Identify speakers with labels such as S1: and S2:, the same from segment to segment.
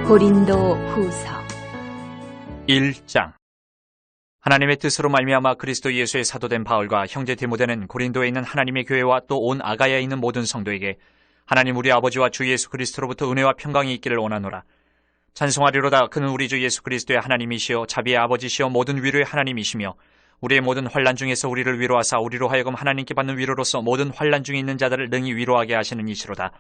S1: 고린도 후서
S2: 1장. 하나님의 뜻으로 말미암아 그리스도 예수의 사도된 바울과 형제 디모데는 고린도에 있는 하나님의 교회와 또 온 아가야에 있는 모든 성도에게 하나님 우리 아버지와 주 예수 그리스도로부터 은혜와 평강이 있기를 원하노라. 찬송하리로다. 그는 우리 주 예수 그리스도의 하나님이시요 자비의 아버지시요 모든 위로의 하나님이시며 우리의 모든 환난 중에서 우리를 위로하사 우리로 하여금 하나님께 받는 위로로서 모든 환난 중에 있는 자들을 능히 위로하게 하시는 이시로다.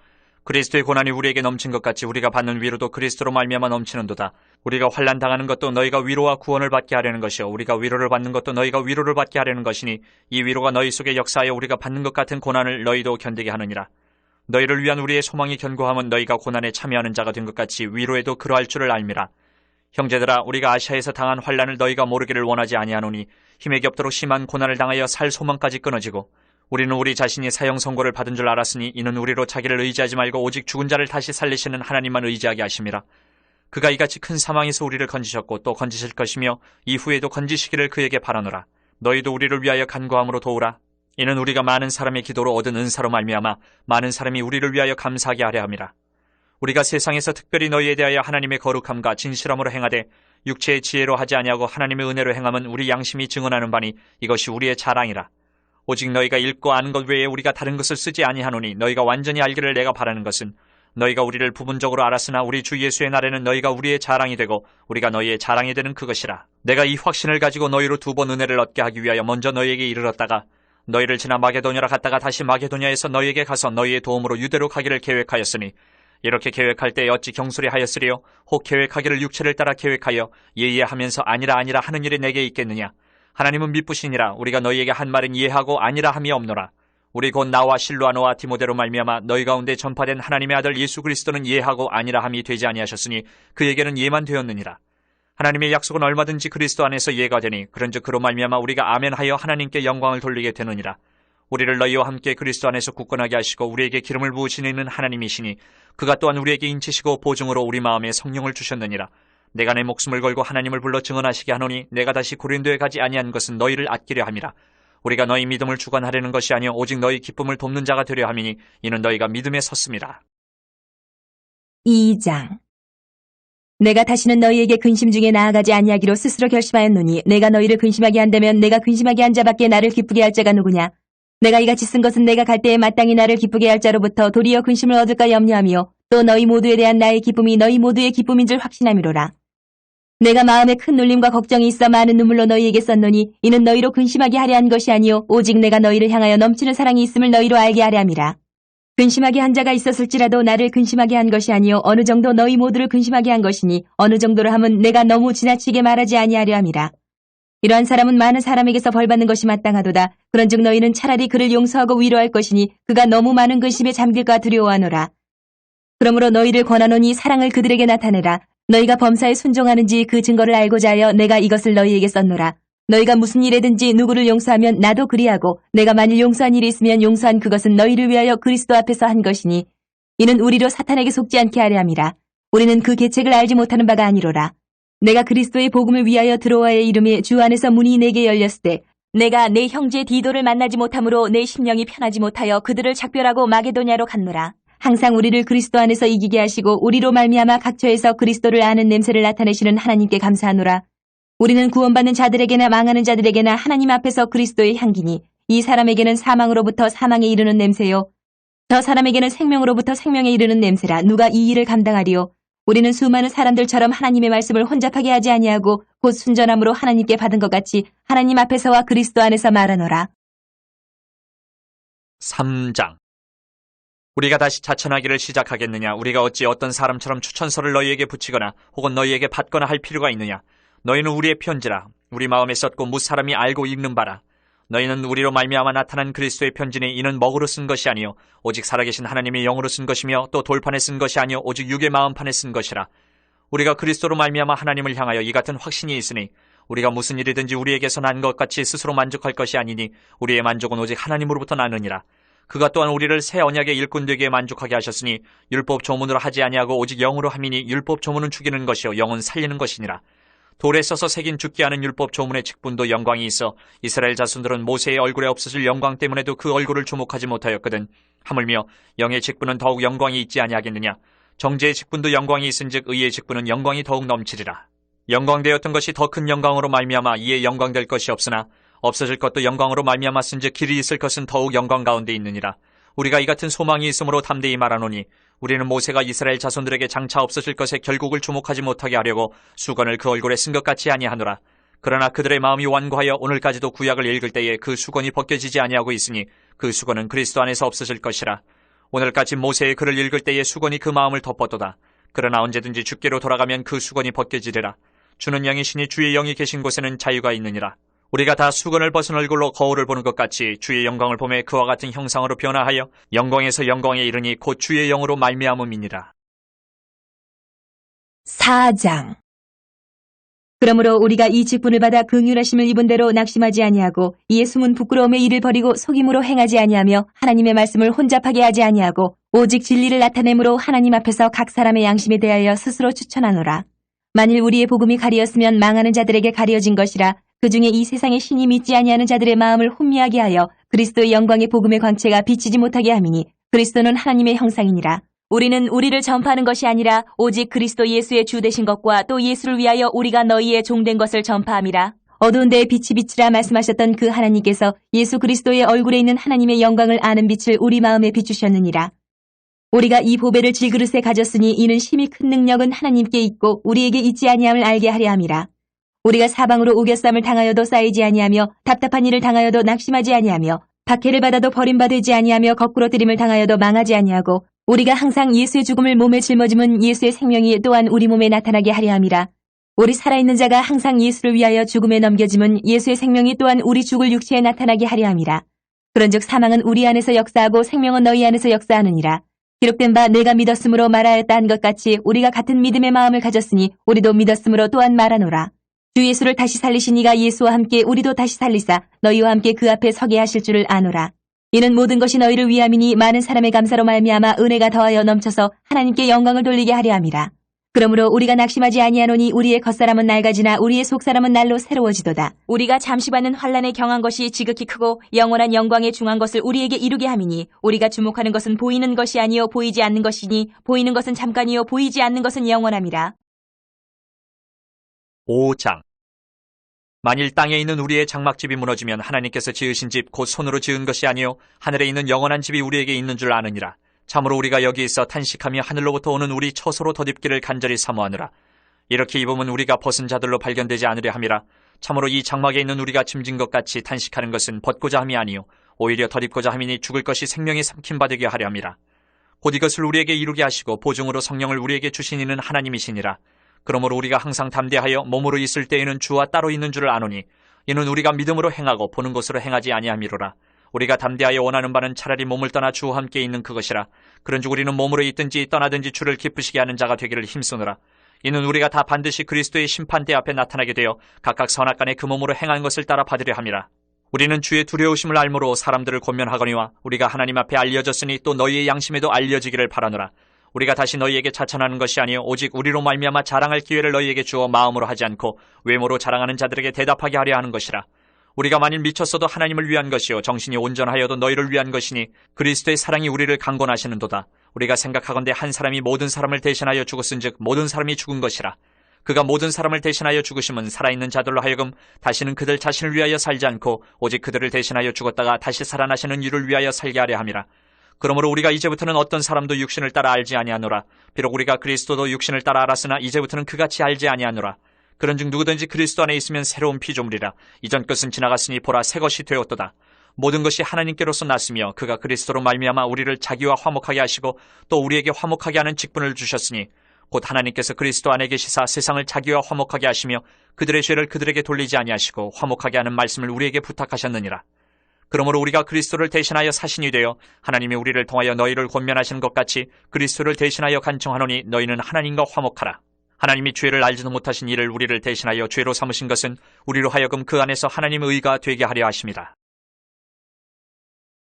S2: 그리스도의 고난이 우리에게 넘친 것 같이 우리가 받는 위로도 그리스도로 말미암아 넘치는도다. 우리가 환난 당하는 것도 너희가 위로와 구원을 받게 하려는 것이요 우리가 위로를 받는 것도 너희가 위로를 받게 하려는 것이니 이 위로가 너희 속에 역사하여 우리가 받는 것 같은 고난을 너희도 견디게 하느니라. 너희를 위한 우리의 소망이 견고함은 너희가 고난에 참여하는 자가 된 것 같이 위로에도 그러할 줄을 알미라. 형제들아, 우리가 아시아에서 당한 환난을 너희가 모르기를 원하지 아니하노니 힘에 겹도록 심한 고난을 당하여 살 소망까지 끊어지고 우리는 우리 자신이 사형 선고를 받은 줄 알았으니 이는 우리로 자기를 의지하지 말고 오직 죽은 자를 다시 살리시는 하나님만 의지하게 하심이라. 그가 이같이 큰 사망에서 우리를 건지셨고 또 건지실 것이며 이후에도 건지시기를 그에게 바라노라. 너희도 우리를 위하여 간구함으로 도우라. 이는 우리가 많은 사람의 기도로 얻은 은사로 말미암아 많은 사람이 우리를 위하여 감사하게 하려 함이라. 우리가 세상에서 특별히 너희에 대하여 하나님의 거룩함과 진실함으로 행하되 육체의 지혜로 하지 아니하고 하나님의 은혜로 행함은 우리 양심이 증언하는 바니 이것이 우리의 자랑이라. 오직 너희가 읽고 아는 것 외에 우리가 다른 것을 쓰지 아니하노니 너희가 완전히 알기를 내가 바라는 것은 너희가 우리를 부분적으로 알았으나 우리 주 예수의 날에는 너희가 우리의 자랑이 되고 우리가 너희의 자랑이 되는 그것이라. 내가 이 확신을 가지고 너희로 2번 은혜를 얻게 하기 위하여 먼저 너희에게 이르렀다가 너희를 지나 마게도냐로 갔다가 다시 마게도냐에서 너희에게 가서 너희의 도움으로 유대로 가기를 계획하였으니 이렇게 계획할 때 어찌 경솔히 하였으리요? 혹 계획하기를 육체를 따라 계획하여 예하면서 아니라 하는 일이 내게 있겠느냐? 하나님은 미쁘시니라. 우리가 너희에게 한 말은 예하고 아니라 함이 없노라. 우리 곧 나와 실로아노와 디모데로 말미암아 너희 가운데 전파된 하나님의 아들 예수 그리스도는 예하고 아니라 함이 되지 아니하셨으니 그에게는 예만 되었느니라. 하나님의 약속은 얼마든지 그리스도 안에서 예가 되니 그런즉 그로 말미암아 우리가 아멘하여 하나님께 영광을 돌리게 되느니라. 우리를 너희와 함께 그리스도 안에서 굳건하게 하시고 우리에게 기름을 부으시는 하나님이시니 그가 또한 우리에게 인치시고 보증으로 우리 마음에 성령을 주셨느니라. 내가 내 목숨을 걸고 하나님을 불러 증언하시게 하노니 내가 다시 고린도에 가지 아니한 것은 너희를 아끼려 함이라. 우리가 너희 믿음을 주관하려는 것이 아니요 오직 너희 기쁨을 돕는 자가 되려 함이니 이는 너희가 믿음에 섰습니다.
S1: 2장. 내가 다시는 너희에게 근심 중에 나아가지 아니하기로 스스로 결심하였노니 내가 너희를 근심하게 한다면 내가 근심하게 한 자밖에 나를 기쁘게 할 자가 누구냐? 내가 이같이 쓴 것은 내가 갈 때에 마땅히 나를 기쁘게 할 자로부터 도리어 근심을 얻을까 염려하며 또 너희 모두에 대한 나의 기쁨이 너희 모두의 기쁨인 줄 확신함이로라. 내가 마음에 큰 놀림과 걱정이 있어 많은 눈물로 너희에게 썼노니 이는 너희로 근심하게 하려 한 것이 아니요 오직 내가 너희를 향하여 넘치는 사랑이 있음을 너희로 알게 하려 함이라. 근심하게 한 자가 있었을지라도 나를 근심하게 한 것이 아니요 어느 정도 너희 모두를 근심하게 한 것이니 어느 정도로 함은 내가 너무 지나치게 말하지 아니하려 함이라. 이러한 사람은 많은 사람에게서 벌받는 것이 마땅하도다. 그런즉 너희는 차라리 그를 용서하고 위로할 것이니 그가 너무 많은 근심에 잠길까 두려워하노라. 그러므로 너희를 권하노니 사랑을 그들에게 나타내라. 너희가 범사에 순종하는지 그 증거를 알고자 하여 내가 이것을 너희에게 썼노라. 너희가 무슨 일에든지 누구를 용서하면 나도 그리하고 내가 만일 용서한 일이 있으면 용서한 그것은 너희를 위하여 그리스도 앞에서 한 것이니 이는 우리로 사탄에게 속지 않게 하려 함이라. 우리는 그 계책을 알지 못하는 바가 아니로라. 내가 그리스도의 복음을 위하여 드로아의 이름에 주 안에서 문이 내게 열렸을 때 내가 내 형제 디도를 만나지 못함으로 내 심령이 편하지 못하여 그들을 작별하고 마게도냐로 갔노라. 항상 우리를 그리스도 안에서 이기게 하시고 우리로 말미암아 각처에서 그리스도를 아는 냄새를 나타내시는 하나님께 감사하노라. 우리는 구원받는 자들에게나 망하는 자들에게나 하나님 앞에서 그리스도의 향기니 이 사람에게는 사망으로부터 사망에 이르는 냄새요 저 사람에게는 생명으로부터 생명에 이르는 냄새라. 누가 이 일을 감당하리요? 우리는 수많은 사람들처럼 하나님의 말씀을 혼잡하게 하지 아니하고 곧 순전함으로 하나님께 받은 것 같이 하나님 앞에서와 그리스도 안에서 말하노라.
S2: 3장. 우리가 다시 자천하기를 시작하겠느냐? 우리가 어찌 어떤 사람처럼 추천서를 너희에게 붙이거나 혹은 너희에게 받거나 할 필요가 있느냐? 너희는 우리의 편지라. 우리 마음에 썼고 무사람이 알고 읽는 바라. 너희는 우리로 말미암아 나타난 그리스도의 편지니 이는 먹으로 쓴 것이 아니요 오직 살아계신 하나님의 영으로 쓴 것이며 또 돌판에 쓴 것이 아니요 오직 육의 마음판에 쓴 것이라. 우리가 그리스도로 말미암아 하나님을 향하여 이 같은 확신이 있으니 우리가 무슨 일이든지 우리에게서 난 것 같이 스스로 만족할 것이 아니니 우리의 만족은 오직 하나님으로부터 나느니라. 그가 또한 우리를 새 언약의 일꾼 되게 만족하게 하셨으니 율법 조문으로 하지 아니하고 오직 영으로 함이니 율법 조문은 죽이는 것이요 영은 살리는 것이니라. 돌에 써서 새긴 죽게 하는 율법 조문의 직분도 영광이 있어 이스라엘 자손들은 모세의 얼굴에 없어질 영광 때문에도 그 얼굴을 주목하지 못하였거든. 하물며 영의 직분은 더욱 영광이 있지 아니하겠느냐? 정죄의 직분도 영광이 있은즉 의의 직분은 영광이 더욱 넘치리라. 영광되었던 것이 더 큰 영광으로 말미암아 이에 영광될 것이 없으나 없어질 것도 영광으로 말미암았은즉 길이 있을 것은 더욱 영광 가운데 있느니라. 우리가 이 같은 소망이 있으므로 담대히 말하노니 우리는 모세가 이스라엘 자손들에게 장차 없어질 것에 결국을 주목하지 못하게 하려고 수건을 그 얼굴에 쓴 것 같이 아니하노라. 그러나 그들의 마음이 완고하여 오늘까지도 구약을 읽을 때에 그 수건이 벗겨지지 아니하고 있으니 그 수건은 그리스도 안에서 없어질 것이라. 오늘까지 모세의 글을 읽을 때에 수건이 그 마음을 덮었도다. 그러나 언제든지 주께로 돌아가면 그 수건이 벗겨지리라. 주는 영이시니 주의 영이 계신 곳에는 자유가 있느니라. 우리가 다 수건을 벗은 얼굴로 거울을 보는 것 같이 주의 영광을 보매 그와 같은 형상으로 변화하여 영광에서 영광에 이르니 곧 주의 영으로 말미암음이니라.
S1: 4장. 그러므로 우리가 이 직분을 받아 긍휼하심을 입은 대로 낙심하지 아니하고 이에 숨은 부끄러움의 일을 버리고 속임으로 행하지 아니하며 하나님의 말씀을 혼잡하게 하지 아니하고 오직 진리를 나타내므로 하나님 앞에서 각 사람의 양심에 대하여 스스로 추천하노라. 만일 우리의 복음이 가리었으면 망하는 자들에게 가려진 것이라. 그 중에 이 세상의 신이 믿지 아니하는 자들의 마음을 혼미하게 하여 그리스도의 영광의 복음의 광채가 비치지 못하게 함이니 그리스도는 하나님의 형상이니라. 우리는 우리를 전파하는 것이 아니라 오직 그리스도 예수의 주 되신 것과 또 예수를 위하여 우리가 너희의 종된 것을 전파함이라. 어두운 데에 빛이 비치라 말씀하셨던 그 하나님께서 예수 그리스도의 얼굴에 있는 하나님의 영광을 아는 빛을 우리 마음에 비추셨느니라. 우리가 이 보배를 질그릇에 가졌으니 이는 심히 큰 능력은 하나님께 있고 우리에게 있지 아니함을 알게 하려 함이라. 우리가 사방으로 우겨쌈을 당하여도 쌓이지 아니하며 답답한 일을 당하여도 낙심하지 아니하며 박해를 받아도 버림받지 아니하며 거꾸로 뜨림을 당하여도 망하지 아니하고 우리가 항상 예수의 죽음을 몸에 짊어짐은 예수의 생명이 또한 우리 몸에 나타나게 하려 함이라. 우리 살아있는 자가 항상 예수를 위하여 죽음에 넘겨짐은 예수의 생명이 또한 우리 죽을 육체에 나타나게 하려 함이라. 그런즉 사망은 우리 안에서 역사하고 생명은 너희 안에서 역사하느니라. 기록된 바 내가 믿었으므로 말하였다 한 것 같이 우리가 같은 믿음의 마음을 가졌으니 우리도 믿었으므로 또한 말하노라. 주 예수를 다시 살리신 이가 예수와 함께 우리도 다시 살리사 너희와 함께 그 앞에 서게 하실 줄을 아노라. 이는 모든 것이 너희를 위함이니 많은 사람의 감사로 말미암아 은혜가 더하여 넘쳐서 하나님께 영광을 돌리게 하려 함이라. 그러므로 우리가 낙심하지 아니하노니 우리의 겉사람은 낡아지나 우리의 속사람은 날로 새로워지도다. 우리가 잠시 받는 환난에 경한 것이 지극히 크고 영원한 영광에 중한 것을 우리에게 이루게 함이니 우리가 주목하는 것은 보이는 것이 아니요 보이지 않는 것이니 보이는 것은 잠깐이요 보이지 않는 것은 영원함이라.
S2: 5장. 만일 땅에 있는 우리의 장막집이 무너지면 하나님께서 지으신 집 곧 손으로 지은 것이 아니요 하늘에 있는 영원한 집이 우리에게 있는 줄 아느니라. 참으로 우리가 여기 있어 탄식하며 하늘로부터 오는 우리 처소로 덧입기를 간절히 사모하느라. 이렇게 입으면 우리가 벗은 자들로 발견되지 않으려 함이라. 참으로 이 장막에 있는 우리가 짐진 것 같이 탄식하는 것은 벗고자 함이 아니요 오히려 덧입고자 함이니 죽을 것이 생명이 삼킴받게 하려 함이라. 곧 이것을 우리에게 이루게 하시고 보증으로 성령을 우리에게 주신 이는 하나님이시니라. 그러므로 우리가 항상 담대하여 몸으로 있을 때에는 주와 따로 있는 줄을 아노니 이는 우리가 믿음으로 행하고 보는 것으로 행하지 아니함이로라. 우리가 담대하여 원하는 바는 차라리 몸을 떠나 주와 함께 있는 그것이라. 그런즉 우리는 몸으로 있든지 떠나든지 주를 기쁘시게 하는 자가 되기를 힘쓰노라. 이는 우리가 다 반드시 그리스도의 심판대 앞에 나타나게 되어 각각 선악간에 그 몸으로 행한 것을 따라 받으려 함이라. 우리는 주의 두려우심을 알므로 사람들을 권면하거니와 우리가 하나님 앞에 알려졌으니 또 너희의 양심에도 알려지기를 바라노라. 우리가 다시 너희에게 자천하는 것이 아니요 오직 우리로 말미암아 자랑할 기회를 너희에게 주어 마음으로 하지 않고 외모로 자랑하는 자들에게 대답하게 하려 하는 것이라. 우리가 만일 미쳤어도 하나님을 위한 것이요 정신이 온전하여도 너희를 위한 것이니 그리스도의 사랑이 우리를 강권하시는도다. 우리가 생각하건대 한 사람이 모든 사람을 대신하여 죽었은즉 모든 사람이 죽은 것이라. 그가 모든 사람을 대신하여 죽으심은 살아있는 자들로 하여금 다시는 그들 자신을 위하여 살지 않고 오직 그들을 대신하여 죽었다가 다시 살아나시는 이를 위하여 살게 하려 함이라. 그러므로 우리가 이제부터는 어떤 사람도 육신을 따라 알지 아니하노라. 비록 우리가 그리스도도 육신을 따라 알았으나 이제부터는 그같이 알지 아니하노라. 그런즉 누구든지 그리스도 안에 있으면 새로운 피조물이라. 이전 것은 지나갔으니 보라 새 것이 되었도다. 모든 것이 하나님께로서 났으며 그가 그리스도로 말미암아 우리를 자기와 화목하게 하시고 또 우리에게 화목하게 하는 직분을 주셨으니 곧 하나님께서 그리스도 안에 계시사 세상을 자기와 화목하게 하시며 그들의 죄를 그들에게 돌리지 아니하시고 화목하게 하는 말씀을 우리에게 부탁하셨느니라. 그러므로 우리가 그리스도를 대신하여 사신이 되어 하나님이 우리를 통하여 너희를 권면하시는 것 같이 그리스도를 대신하여 간청하노니 너희는 하나님과 화목하라. 하나님이 죄를 알지도 못하신 이를 우리를 대신하여 죄로 삼으신 것은 우리로 하여금 그 안에서 하나님의 의가 되게 하려 하심이라.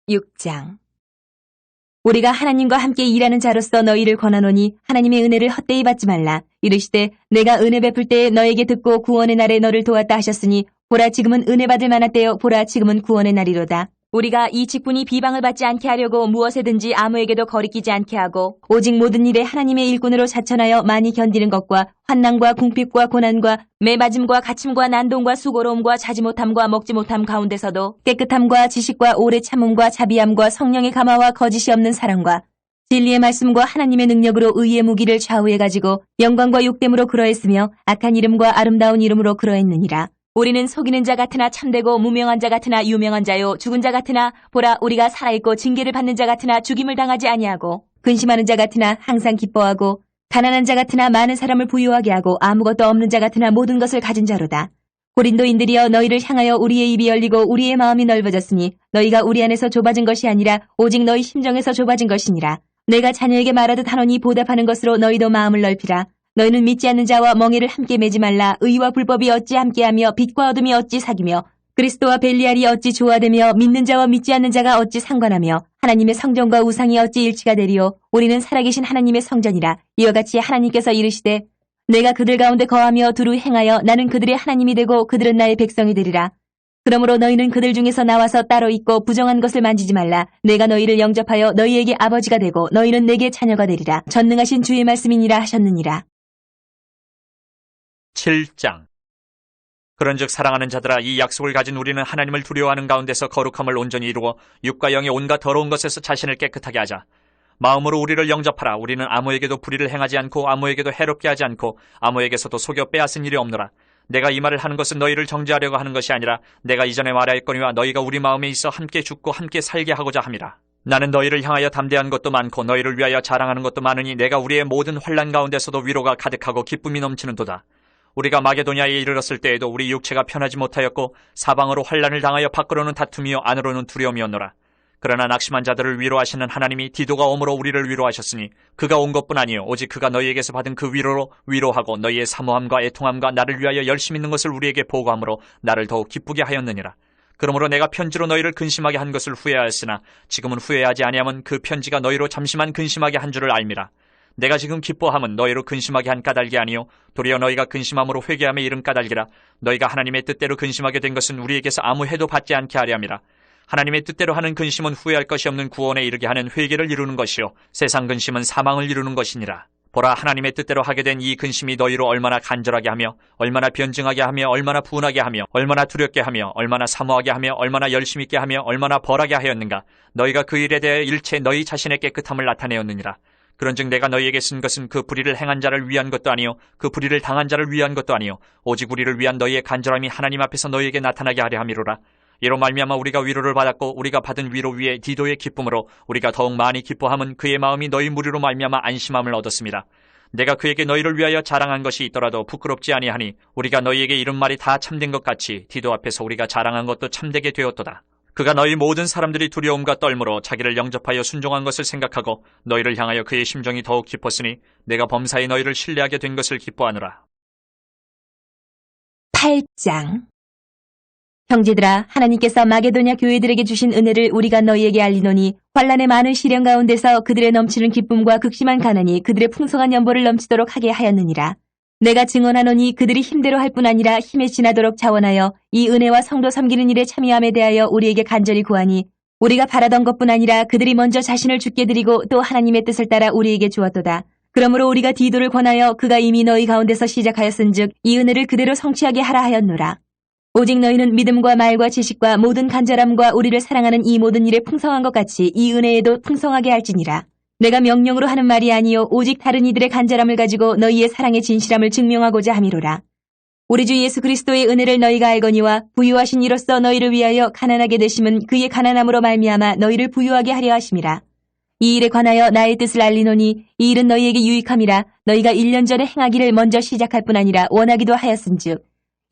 S1: 6장. 우리가 하나님과 함께 일하는 자로서 너희를 권하노니 하나님의 은혜를 헛되이 받지 말라. 이르시되 내가 은혜 베풀 때에 너에게 듣고 구원의 날에 너를 도왔다 하셨으니 보라 지금은 은혜 받을 만한 때요 보라 지금은 구원의 날이로다. 우리가 이 직분이 비방을 받지 않게 하려고 무엇에든지 아무에게도 거리끼지 않게 하고 오직 모든 일에 하나님의 일꾼으로 자천하여 많이 견디는 것과 환난과 궁핍과 고난과 매맞음과 갇힘과 난동과 수고로움과 자지 못함과 먹지 못함 가운데서도 깨끗함과 지식과 오래 참음과 자비함과 성령의 감화와 거짓이 없는 사랑과 진리의 말씀과 하나님의 능력으로 의의 무기를 좌우해 가지고 영광과 욕됨으로 그러했으며 악한 이름과 아름다운 이름으로 그러했느니라. 우리는 속이는 자 같으나 참되고 무명한 자 같으나 유명한 자요 죽은 자 같으나 보라 우리가 살아있고 징계를 받는 자 같으나 죽임을 당하지 아니하고 근심하는 자 같으나 항상 기뻐하고 가난한 자 같으나 많은 사람을 부유하게 하고 아무것도 없는 자 같으나 모든 것을 가진 자로다. 고린도인들이여 너희를 향하여 우리의 입이 열리고 우리의 마음이 넓어졌으니 너희가 우리 안에서 좁아진 것이 아니라 오직 너희 심정에서 좁아진 것이니라. 내가 자녀에게 말하듯 하노니 보답하는 것으로 너희도 마음을 넓히라. 너희는 믿지 않는 자와 멍에를 함께 매지 말라. 의와 불법이 어찌 함께하며 빛과 어둠이 어찌 사귀며 그리스도와 벨리알이 어찌 조화되며 믿는 자와 믿지 않는 자가 어찌 상관하며 하나님의 성전과 우상이 어찌 일치가 되리요. 우리는 살아계신 하나님의 성전이라. 이와 같이 하나님께서 이르시되 내가 그들 가운데 거하며 두루 행하여 나는 그들의 하나님이 되고 그들은 나의 백성이 되리라. 그러므로 너희는 그들 중에서 나와서 따로 있고 부정한 것을 만지지 말라. 내가 너희를 영접하여 너희에게 아버지가 되고 너희는 내게 자녀가 되리라. 전능하신 주의 말씀이니라 하셨느니라.
S2: 7장. 그런즉 사랑하는 자들아 이 약속을 가진 우리는 하나님을 두려워하는 가운데서 거룩함을 온전히 이루어 육과 영의 온갖 더러운 것에서 자신을 깨끗하게 하자. 마음으로 우리를 영접하라. 우리는 아무에게도 불의를 행하지 않고 아무에게도 해롭게 하지 않고 아무에게서도 속여 빼앗은 일이 없노라. 내가 이 말을 하는 것은 너희를 정죄하려고 하는 것이 아니라 내가 이전에 말하였거니와 너희가 우리 마음에 있어 함께 죽고 함께 살게 하고자 함이라. 나는 너희를 향하여 담대한 것도 많고 너희를 위하여 자랑하는 것도 많으니 내가 우리의 모든 환난 가운데서도 위로가 가득하고 기쁨이 넘치는도다. 우리가 마게도냐에 이르렀을 때에도 우리 육체가 편하지 못하였고 사방으로 환난을 당하여 밖으로는 다툼이요 안으로는 두려움이었노라. 그러나 낙심한 자들을 위로하시는 하나님이 디도가 오므로 우리를 위로하셨으니 그가 온 것뿐 아니요 오직 그가 너희에게서 받은 그 위로로 위로하고 너희의 사모함과 애통함과 나를 위하여 열심 있는 것을 우리에게 보고함으로 나를 더욱 기쁘게 하였느니라. 그러므로 내가 편지로 너희를 근심하게 한 것을 후회하였으나 지금은 후회하지 아니하면 그 편지가 너희로 잠시만 근심하게 한 줄을 알미라. 내가 지금 기뻐함은 너희로 근심하게 한 까닭이 아니요 도리어 너희가 근심함으로 회개함에 이른 까닭이라. 너희가 하나님의 뜻대로 근심하게 된 것은 우리에게서 아무 해도 받지 않게 하려 함이라. 하나님의 뜻대로 하는 근심은 후회할 것이 없는 구원에 이르게 하는 회개를 이루는 것이요 세상 근심은 사망을 이루는 것이니라. 보라 하나님의 뜻대로 하게 된 이 근심이 너희로 얼마나 간절하게 하며 얼마나 변증하게 하며 얼마나 분하게 하며 얼마나 두렵게 하며 얼마나 사모하게 하며 얼마나 열심 있게 하며 얼마나 벌하게 하였는가. 너희가 그 일에 대해 일체 너희 자신의 깨끗함을 나타내었느니라. 그런즉 내가 너희에게 쓴 것은 그 불의를 행한 자를 위한 것도 아니요 그 불의를 당한 자를 위한 것도 아니요 오직 우리를 위한 너희의 간절함이 하나님 앞에서 너희에게 나타나게 하려 함이로라. 이로 말미암아 우리가 위로를 받았고 우리가 받은 위로 위에 디도의 기쁨으로 우리가 더욱 많이 기뻐함은 그의 마음이 너희 무리로 말미암아 안심함을 얻었습니다. 내가 그에게 너희를 위하여 자랑한 것이 있더라도 부끄럽지 아니하니 우리가 너희에게 이른 말이 다 참된 것 같이 디도 앞에서 우리가 자랑한 것도 참되게 되었도다. 그가 너희 모든 사람들이 두려움과 떨므로 자기를 영접하여 순종한 것을 생각하고 너희를 향하여 그의 심정이 더욱 깊었으니 내가 범사에 너희를 신뢰하게 된 것을 기뻐하노라.
S1: 8장. 형제들아 하나님께서 마게도냐 교회들에게 주신 은혜를 우리가 너희에게 알리노니 환난의 많은 시련 가운데서 그들의 넘치는 기쁨과 극심한 가난이 그들의 풍성한 연보를 넘치도록 하게 하였느니라. 내가 증언하노니 그들이 힘대로 할 뿐 아니라 힘에 지나도록 자원하여 이 은혜와 성도 섬기는 일에 참여함에 대하여 우리에게 간절히 구하니 우리가 바라던 것뿐 아니라 그들이 먼저 자신을 주께 드리고 또 하나님의 뜻을 따라 우리에게 주었도다. 그러므로 우리가 디도를 권하여 그가 이미 너희 가운데서 시작하였은즉 이 은혜를 그대로 성취하게 하라 하였노라. 오직 너희는 믿음과 말과 지식과 모든 간절함과 우리를 사랑하는 이 모든 일에 풍성한 것 같이 이 은혜에도 풍성하게 할지니라. 내가 명령으로 하는 말이 아니요 오직 다른 이들의 간절함을 가지고 너희의 사랑의 진실함을 증명하고자 함이로라. 우리 주 예수 그리스도의 은혜를 너희가 알거니와 부유하신 이로써 너희를 위하여 가난하게 되심은 그의 가난함으로 말미암아 너희를 부유하게 하려 하심이라. 이 일에 관하여 나의 뜻을 알리노니 이 일은 너희에게 유익함이라. 너희가 1년 전에 행하기를 먼저 시작할 뿐 아니라 원하기도 하였은즉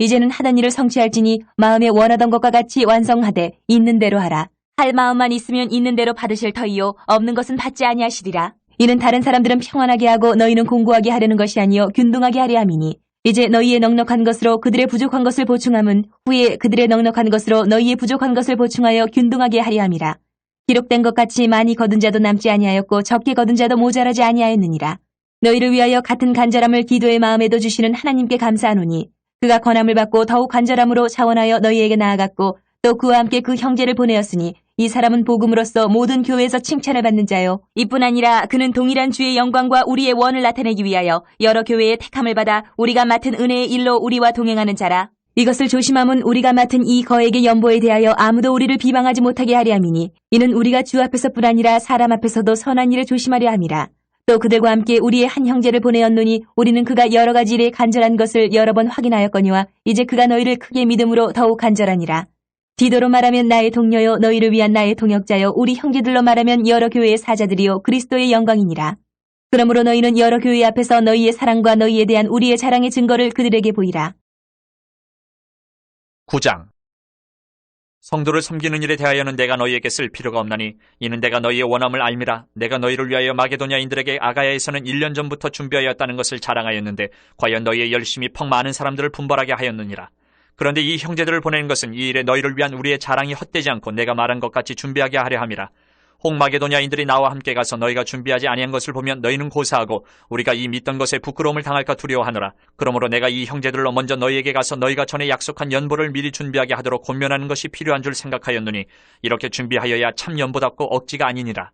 S1: 이제는 하던 일을 성취할지니 마음에 원하던 것과 같이 완성하되 있는 대로 하라. 할 마음만 있으면 있는 대로 받으실 터이요 없는 것은 받지 아니하시리라. 이는 다른 사람들은 평안하게 하고 너희는 공고하게 하려는 것이 아니요 균등하게 하려 함이니 이제 너희의 넉넉한 것으로 그들의 부족한 것을 보충함은 후에 그들의 넉넉한 것으로 너희의 부족한 것을 보충하여 균등하게 하려 함이라. 기록된 것 같이 많이 거둔 자도 남지 아니하였고 적게 거둔 자도 모자라지 아니하였느니라. 너희를 위하여 같은 간절함을 기도의 마음에도 주시는 하나님께 감사하노니 그가 권함을 받고 더욱 간절함으로 자원하여 너희에게 나아갔고 또 그와 함께 그 형제를 보내었으니 이 사람은 복음으로써 모든 교회에서 칭찬을 받는 자요. 이뿐 아니라 그는 동일한 주의 영광과 우리의 원을 나타내기 위하여 여러 교회의 택함을 받아 우리가 맡은 은혜의 일로 우리와 동행하는 자라. 이것을 조심함은 우리가 맡은 이 거액의 연보에 대하여 아무도 우리를 비방하지 못하게 하려 함이니 이는 우리가 주 앞에서뿐 아니라 사람 앞에서도 선한 일을 조심하려 함이라. 또 그들과 함께 우리의 한 형제를 보내었노니 우리는 그가 여러 가지 일에 간절한 것을 여러 번 확인하였거니와 이제 그가 너희를 크게 믿음으로 더욱 간절하니라. 디도로 말하면 나의 동료요 너희를 위한 나의 동역자요 우리 형제들로 말하면 여러 교회의 사자들이요 그리스도의 영광이니라. 그러므로 너희는 여러 교회 앞에서 너희의 사랑과 너희에 대한 우리의 자랑의 증거를 그들에게 보이라.
S2: 9장. 성도를 섬기는 일에 대하여는 내가 너희에게 쓸 필요가 없나니 이는 내가 너희의 원함을 알미라. 내가 너희를 위하여 마게도냐인들에게 아가야에서는 1년 전부터 준비하였다는 것을 자랑하였는데 과연 너희의 열심이 퍽 많은 사람들을 분벌하게 하였느니라. 그런데 이 형제들을 보내는 것은 이 일에 너희를 위한 우리의 자랑이 헛되지 않고 내가 말한 것 같이 준비하게 하려 함이라. 혹 마게도냐인들이 나와 함께 가서 너희가 준비하지 아니한 것을 보면 너희는 고사하고 우리가 이 믿던 것에 부끄러움을 당할까 두려워하노라. 그러므로 내가 이 형제들로 먼저 너희에게 가서 너희가 전에 약속한 연보를 미리 준비하게 하도록 권면하는 것이 필요한 줄 생각하였노니 이렇게 준비하여야 참 연보답고 억지가 아니니라.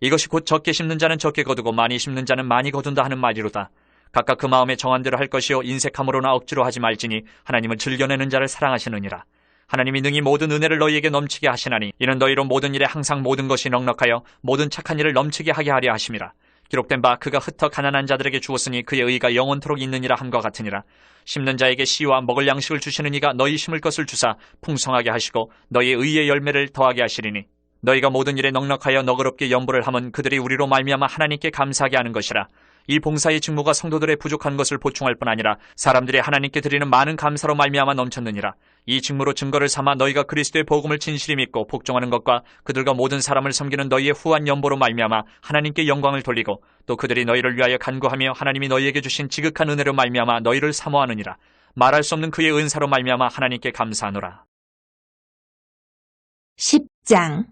S2: 이것이 곧 적게 심는 자는 적게 거두고 많이 심는 자는 많이 거둔다 하는 말이로다. 각각 그 마음에 정한 대로 할 것이요 인색함으로나 억지로 하지 말지니 하나님은 즐겨내는 자를 사랑하시느니라. 하나님이 능히 모든 은혜를 너희에게 넘치게 하시나니 이는 너희로 모든 일에 항상 모든 것이 넉넉하여 모든 착한 일을 넘치게 하게 하려 하심이라. 기록된 바 그가 흩어 가난한 자들에게 주었으니 그의 의가 영원토록 있느니라 함과 같으니라. 심는 자에게 씨와 먹을 양식을 주시는 이가 너희 심을 것을 주사 풍성하게 하시고 너희의 의의 열매를 더하게 하시리니 너희가 모든 일에 넉넉하여 너그럽게 연보를 함은 그들이 우리로 말미암아 하나님께 감사하게 하는 것이라. 이 봉사의 직무가 성도들의 부족한 것을 보충할 뿐 아니라 사람들이 하나님께 드리는 많은 감사로 말미암아 넘쳤느니라. 이 직무로 증거를 삼아 너희가 그리스도의 복음을 진실히 믿고 복종하는 것과 그들과 모든 사람을 섬기는 너희의 후한 연보로 말미암아 하나님께 영광을 돌리고 또 그들이 너희를 위하여 간구하며 하나님이 너희에게 주신 지극한 은혜로 말미암아 너희를 사모하느니라. 말할 수 없는 그의 은사로 말미암아 하나님께 감사하노라.
S1: 10장.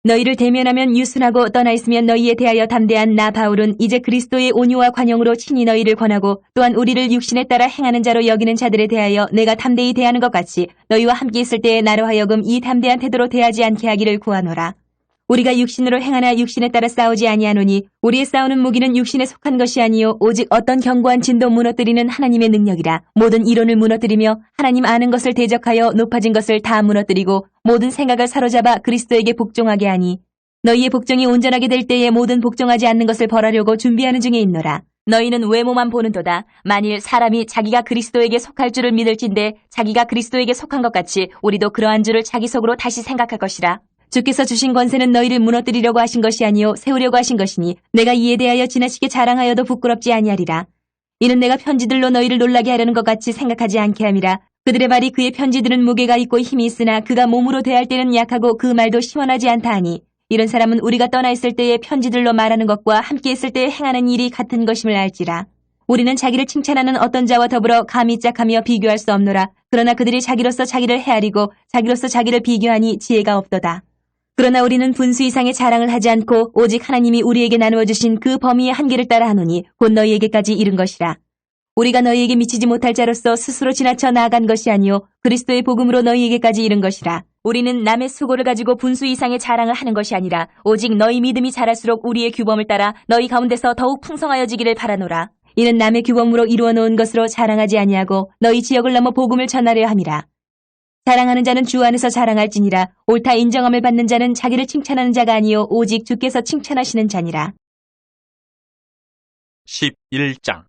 S1: 너희를 대면하면 유순하고 떠나 있으면 너희에 대하여 담대한 나 바울은 이제 그리스도의 온유와 관용으로 친히 너희를 권하고 또한 우리를 육신에 따라 행하는 자로 여기는 자들에 대하여 내가 담대히 대하는 것 같이 너희와 함께 있을 때에 나로 하여금 이 담대한 태도로 대하지 않게 하기를 구하노라. 우리가 육신으로 행하나 육신에 따라 싸우지 아니하노니 우리의 싸우는 무기는 육신에 속한 것이 아니요 오직 어떤 견고한 진도 무너뜨리는 하나님의 능력이라. 모든 이론을 무너뜨리며 하나님 아는 것을 대적하여 높아진 것을 다 무너뜨리고 모든 생각을 사로잡아 그리스도에게 복종하게 하니 너희의 복종이 온전하게 될 때에 모든 복종하지 않는 것을 벌하려고 준비하는 중에 있노라. 너희는 외모만 보는도다. 만일 사람이 자기가 그리스도에게 속할 줄을 믿을진데 자기가 그리스도에게 속한 것 같이 우리도 그러한 줄을 자기 속으로 다시 생각할 것이라. 주께서 주신 권세는 너희를 무너뜨리려고 하신 것이 아니요 세우려고 하신 것이니 내가 이에 대하여 지나치게 자랑하여도 부끄럽지 아니하리라. 이는 내가 편지들로 너희를 놀라게 하려는 것 같이 생각하지 않게 함이라. 그들의 말이 그의 편지들은 무게가 있고 힘이 있으나 그가 몸으로 대할 때는 약하고 그 말도 시원하지 않다 하니 이런 사람은 우리가 떠나 있을 때에 편지들로 말하는 것과 함께 있을 때에 행하는 일이 같은 것임을 알지라. 우리는 자기를 칭찬하는 어떤 자와 더불어 감히 짝하며 비교할 수 없노라. 그러나 그들이 자기로서 자기를 헤아리고 자기로서 자기를 비교하니 지혜가 없도다. 그러나 우리는 분수 이상의 자랑을 하지 않고 오직 하나님이 우리에게 나누어 주신 그 범위의 한계를 따라 하노니 곧 너희에게까지 이른 것이라. 우리가 너희에게 미치지 못할 자로서 스스로 지나쳐 나아간 것이 아니요 그리스도의 복음으로 너희에게까지 이른 것이라. 우리는 남의 수고를 가지고 분수 이상의 자랑을 하는 것이 아니라 오직 너희 믿음이 자랄수록 우리의 규범을 따라 너희 가운데서 더욱 풍성하여지기를 바라노라. 이는 남의 규범으로 이루어 놓은 것으로 자랑하지 아니하고 너희 지역을 넘어 복음을 전하려 함이라. 자랑하는 자는 주 안에서 자랑할지니라. 옳다 인정함을 받는 자는 자기를 칭찬하는 자가 아니요 오직 주께서 칭찬하시는 자니라.
S2: 11장.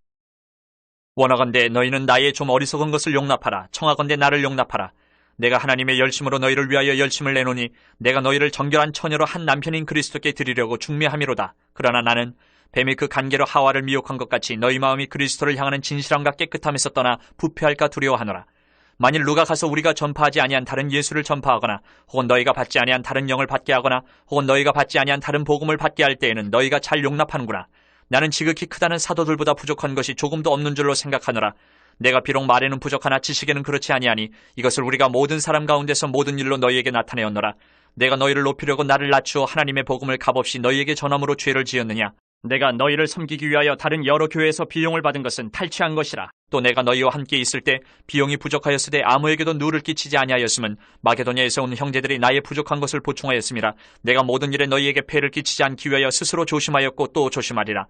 S2: 원하건대 너희는 나의 좀 어리석은 것을 용납하라. 청하건대 나를 용납하라. 내가 하나님의 열심으로 너희를 위하여 열심을 내노니 내가 너희를 정결한 처녀로 한 남편인 그리스도께 드리려고 중매함이로다. 그러나 나는 뱀이 그 간계로 하와를 미혹한 것 같이 너희 마음이 그리스도를 향하는 진실함과 깨끗함에서 떠나 부패할까 두려워하노라. 만일 누가 가서 우리가 전파하지 아니한 다른 예수를 전파하거나 혹은 너희가 받지 아니한 다른 영을 받게 하거나 혹은 너희가 받지 아니한 다른 복음을 받게 할 때에는 너희가 잘 용납하는구나. 나는 지극히 크다는 사도들보다 부족한 것이 조금도 없는 줄로 생각하노라. 내가 비록 말에는 부족하나 지식에는 그렇지 아니하니 이것을 우리가 모든 사람 가운데서 모든 일로 너희에게 나타내었노라. 내가 너희를 높이려고 나를 낮추어 하나님의 복음을 값없이 너희에게 전함으로 죄를 지었느냐? 내가 너희를 섬기기 위하여 다른 여러 교회에서 비용을 받은 것은 탈취한 것이라. 또 내가 너희와 함께 있을 때 비용이 부족하였으되 아무에게도 누를 끼치지 아니하였음은 마게도냐에서 온 형제들이 나의 부족한 것을 보충하였음이라. 내가 모든 일에 너희에게 폐를 끼치지 않기 위하여 스스로 조심하였고 또 조심하리라.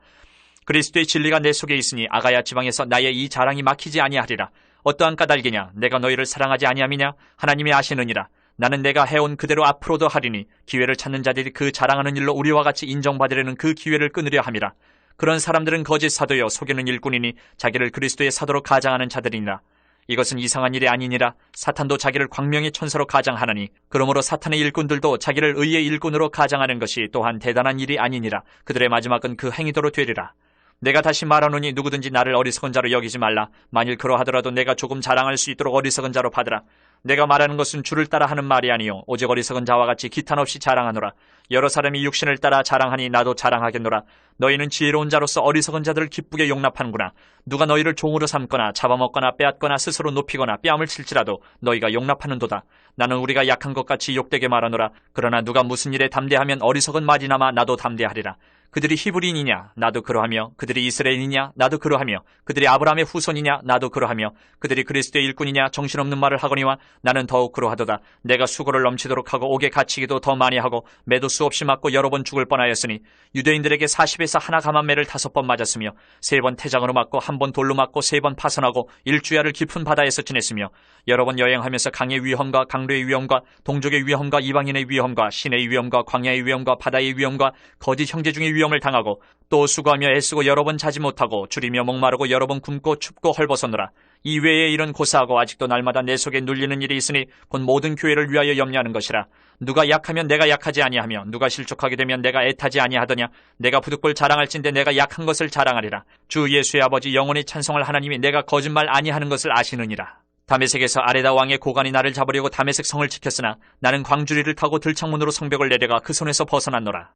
S2: 그리스도의 진리가 내 속에 있으니 아가야 지방에서 나의 이 자랑이 막히지 아니하리라. 어떠한 까닭이냐? 내가 너희를 사랑하지 아니함이냐? 하나님이 아시느니라. 나는 내가 해온 그대로 앞으로도 하리니 기회를 찾는 자들이 그 자랑하는 일로 우리와 같이 인정받으려는 그 기회를 끊으려 함이라. 그런 사람들은 거짓 사도여 속이는 일꾼이니 자기를 그리스도의 사도로 가장하는 자들이니라. 이것은 이상한 일이 아니니라. 사탄도 자기를 광명의 천사로 가장하나니 그러므로 사탄의 일꾼들도 자기를 의의 일꾼으로 가장하는 것이 또한 대단한 일이 아니니라. 그들의 마지막은 그 행위대로 되리라. 내가 다시 말하노니 누구든지 나를 어리석은 자로 여기지 말라. 만일 그러하더라도 내가 조금 자랑할 수 있도록 어리석은 자로 받으라. 내가 말하는 것은 주를 따라 하는 말이 아니요 오직 어리석은 자와 같이 기탄 없이 자랑하노라. 여러 사람이 육신을 따라 자랑하니 나도 자랑하겠노라. 너희는 지혜로운 자로서 어리석은 자들을 기쁘게 용납하는구나. 누가 너희를 종으로 삼거나 잡아먹거나 빼앗거나 스스로 높이거나 뺨을 칠지라도 너희가 용납하는도다. 나는 우리가 약한 것 같이 욕되게 말하노라. 그러나 누가 무슨 일에 담대하면 어리석은 말이나마 나도 담대하리라. 그들이 히브리인이냐? 나도 그러하며 그들이 이스라엘이냐? 나도 그러하며 그들이 아브라함의 후손이냐? 나도 그러하며 그들이 그리스도의 일꾼이냐? 정신없는 말을 하거니와 나는 더욱 그러하도다. 내가 수고를 넘치도록 하고 옥에 갇히기도 더 많이 하고 매도 수없이 맞고 여러 번 죽을 뻔하였으니 유대인들에게 40에서 하나 감한매를 5번 맞았으며 3번 태장으로 맞고 1번 돌로 맞고 3번 파선하고 일주야를 깊은 바다에서 지냈으며 여러 번 여행하면서 강의 위험과 강류의 위험과 동족의 위험과 이방인의 위험과 신의 위험과 광야의 위험과 바다의 위험과 거짓 형제 중의 위험을 당하고 또 수고하며 애쓰고 여러 번 자지 못하고 줄이며 목마르고 여러 번 굶고 춥고 헐벗었노라. 이 외에 일은 고사하고 아직도 날마다 내 속에 눌리는 일이 있으니 곧 모든 교회를 위하여 염려하는 것이라. 누가 약하면 내가 약하지 아니하며 누가 실족하게 되면 내가 애타지 아니하더냐. 내가 부득불 자랑할진대 내가 약한 것을 자랑하리라. 주 예수의 아버지 영원히 찬송할 하나님이 내가 거짓말 아니하는 것을 아시느니라. 다메섹에서 아레다 왕의 고관이 나를 잡으려고 다메섹 성을 지켰으나 나는 광주리를 타고 들창문으로 성벽을 내려가 그 손에서 벗어났노라.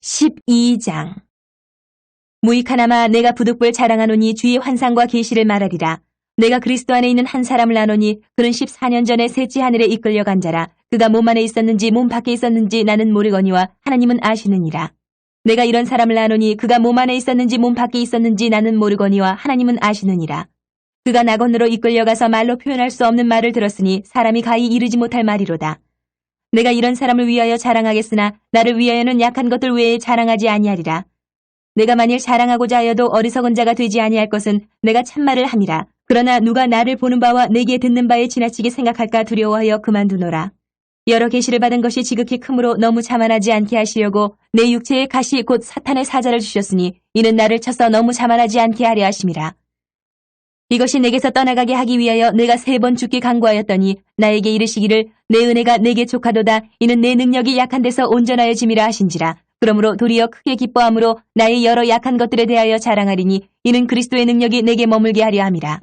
S1: 12장 무익하나마 내가 부득불 자랑하노니 주의 환상과 계시를 말하리라. 내가 그리스도 안에 있는 한 사람을 아노니 그는 14년 전에 셋째 하늘에 이끌려간 자라. 그가 몸 안에 있었는지 몸 밖에 있었는지 나는 모르거니와 하나님은 아시느니라. 내가 이런 사람을 아노니 그가 몸 안에 있었는지 몸 밖에 있었는지 나는 모르거니와 하나님은 아시느니라. 그가 낙원으로 이끌려가서 말로 표현할 수 없는 말을 들었으니 사람이 가히 이르지 못할 말이로다. 내가 이런 사람을 위하여 자랑하겠으나 나를 위하여는 약한 것들 외에 자랑하지 아니하리라. 내가 만일 자랑하고자 하여도 어리석은 자가 되지 아니할 것은 내가 참말을 함이라. 그러나 누가 나를 보는 바와 내게 듣는 바에 지나치게 생각할까 두려워하여 그만두노라. 여러 계시를 받은 것이 지극히 크므로 너무 자만하지 않게 하시려고 내 육체의 가시 곧 사탄의 사자를 주셨으니 이는 나를 쳐서 너무 자만하지 않게 하려 하심이라. 이것이 내게서 떠나가게 하기 위하여 내가 3번 죽기 간구하였더니 나에게 이르시기를 내 은혜가 내게 족하도다. 이는 내 능력이 약한 데서 온전하여짐이라 하신지라. 그러므로 도리어 크게 기뻐함으로 나의 여러 약한 것들에 대하여 자랑하리니 이는 그리스도의 능력이 내게 머물게 하려 함이라.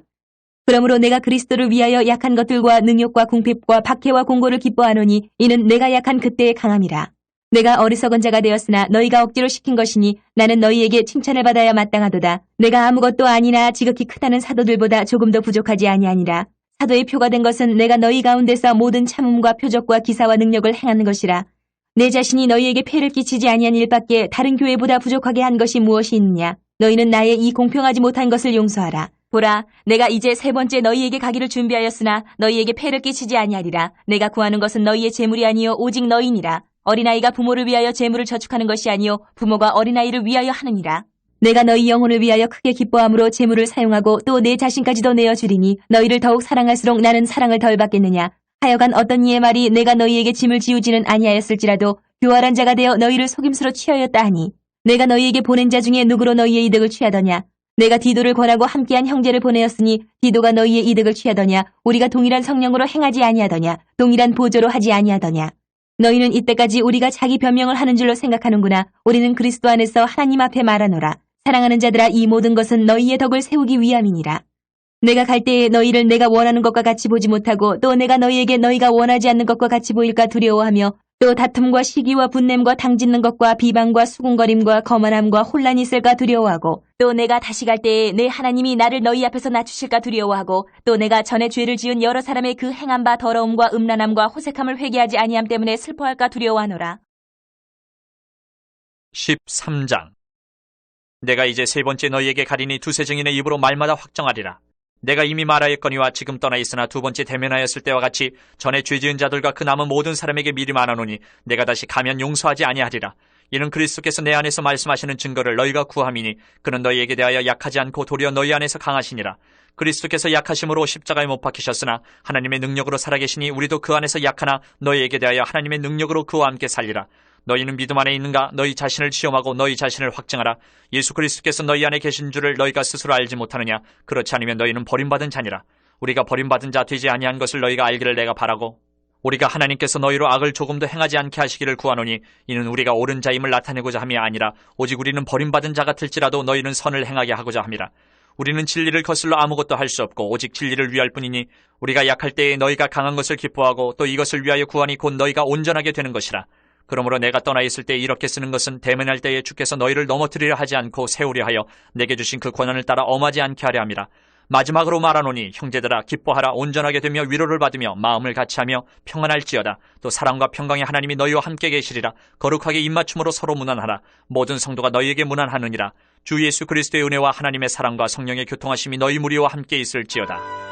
S1: 그러므로 내가 그리스도를 위하여 약한 것들과 능욕과 궁핍과 박해와 공고를 기뻐하노니 이는 내가 약한 그때의 강함이라. 내가 어리석은 자가 되었으나 너희가 억지로 시킨 것이니 나는 너희에게 칭찬을 받아야 마땅하도다. 내가 아무것도 아니나 지극히 크다는 사도들보다 조금 더 부족하지 아니하니라. 사도의 표가 된 것은 내가 너희 가운데서 모든 참음과 표적과 기사와 능력을 행하는 것이라. 내 자신이 너희에게 폐를 끼치지 아니한 일밖에 다른 교회보다 부족하게 한 것이 무엇이 있느냐. 너희는 나의 이 공평하지 못한 것을 용서하라. 보라, 내가 이제 3번째 너희에게 가기를 준비하였으나 너희에게 폐를 끼치지 아니하리라. 내가 구하는 것은 너희의 재물이 아니요 오직 너희니라. 어린아이가 부모를 위하여 재물을 저축하는 것이 아니요 부모가 어린아이를 위하여 하느니라. 내가 너희 영혼을 위하여 크게 기뻐함으로 재물을 사용하고 또 내 자신까지도 내어주리니 너희를 더욱 사랑할수록 나는 사랑을 덜 받겠느냐. 하여간 어떤 이의 말이 내가 너희에게 짐을 지우지는 아니하였을지라도 교활한 자가 되어 너희를 속임수로 취하였다 하니 내가 너희에게 보낸 자 중에 누구로 너희의 이득을 취하더냐. 내가 디도를 권하고 함께한 형제를 보내었으니 디도가 너희의 이득을 취하더냐. 우리가 동일한 성령으로 행하지 아니하더냐. 동일한 보조로 하지 아니하더냐. 너희는 이때까지 우리가 자기 변명을 하는 줄로 생각하는구나. 우리는 그리스도 안에서 하나님 앞에 말하노라. 사랑하는 자들아, 이 모든 것은 너희의 덕을 세우기 위함이니라. 내가 갈 때에 너희를 내가 원하는 것과 같이 보지 못하고 또 내가 너희에게 너희가 원하지 않는 것과 같이 보일까 두려워하며 또 다툼과 시기와 분냄과 당짓는 것과 비방과 수군거림과 거만함과 혼란이 있을까 두려워하고 또 내가 다시 갈 때에 내 하나님이 나를 너희 앞에서 낮추실까 두려워하고 또 내가 전에 죄를 지은 여러 사람의 그 행한 바 더러움과 음란함과 호색함을 회개하지 아니함 때문에 슬퍼할까 두려워하노라.
S2: 13장. 내가 이제 세 번째 너희에게 가리니 두세 증인의 입으로 말마다 확정하리라. 내가 이미 말하였거니와 지금 떠나 있으나 두 번째 대면하였을 때와 같이 전에 죄 지은 자들과 그 남은 모든 사람에게 미리 말하노니 내가 다시 가면 용서하지 아니하리라. 이는 그리스도께서 내 안에서 말씀하시는 증거를 너희가 구함이니 그는 너희에게 대하여 약하지 않고 도리어 너희 안에서 강하시니라. 그리스도께서 약하심으로 십자가에 못 박히셨으나 하나님의 능력으로 살아계시니 우리도 그 안에서 약하나 너희에게 대하여 하나님의 능력으로 그와 함께 살리라. 너희는 믿음 안에 있는가? 너희 자신을 시험하고 너희 자신을 확증하라. 예수 그리스도께서 너희 안에 계신 줄을 너희가 스스로 알지 못하느냐? 그렇지 않으면 너희는 버림받은 자니라. 우리가 버림받은 자 되지 아니한 것을 너희가 알기를 내가 바라고 우리가 하나님께서 너희로 악을 조금도 행하지 않게 하시기를 구하노니 이는 우리가 옳은 자임을 나타내고자 함이 아니라 오직 우리는 버림받은 자 같을지라도 너희는 선을 행하게 하고자 함이라. 우리는 진리를 거슬러 아무것도 할 수 없고 오직 진리를 위할 뿐이니 우리가 약할 때에 너희가 강한 것을 기뻐하고 또 이것을 위하여 구하니 곧 너희가 온전하게 되는 것이라. 그러므로 내가 떠나 있을 때 이렇게 쓰는 것은 대면할 때에 주께서 너희를 넘어뜨리려 하지 않고 세우려 하여 내게 주신 그 권한을 따라 엄하지 않게 하려 함이라. 마지막으로 말하노니 형제들아 기뻐하라. 온전하게 되며 위로를 받으며 마음을 같이하며 평안할지어다. 또 사랑과 평강의 하나님이 너희와 함께 계시리라. 거룩하게 입맞춤으로 서로 문안하라. 모든 성도가 너희에게 문안하느니라. 주 예수 그리스도의 은혜와 하나님의 사랑과 성령의 교통하심이 너희 무리와 함께 있을지어다.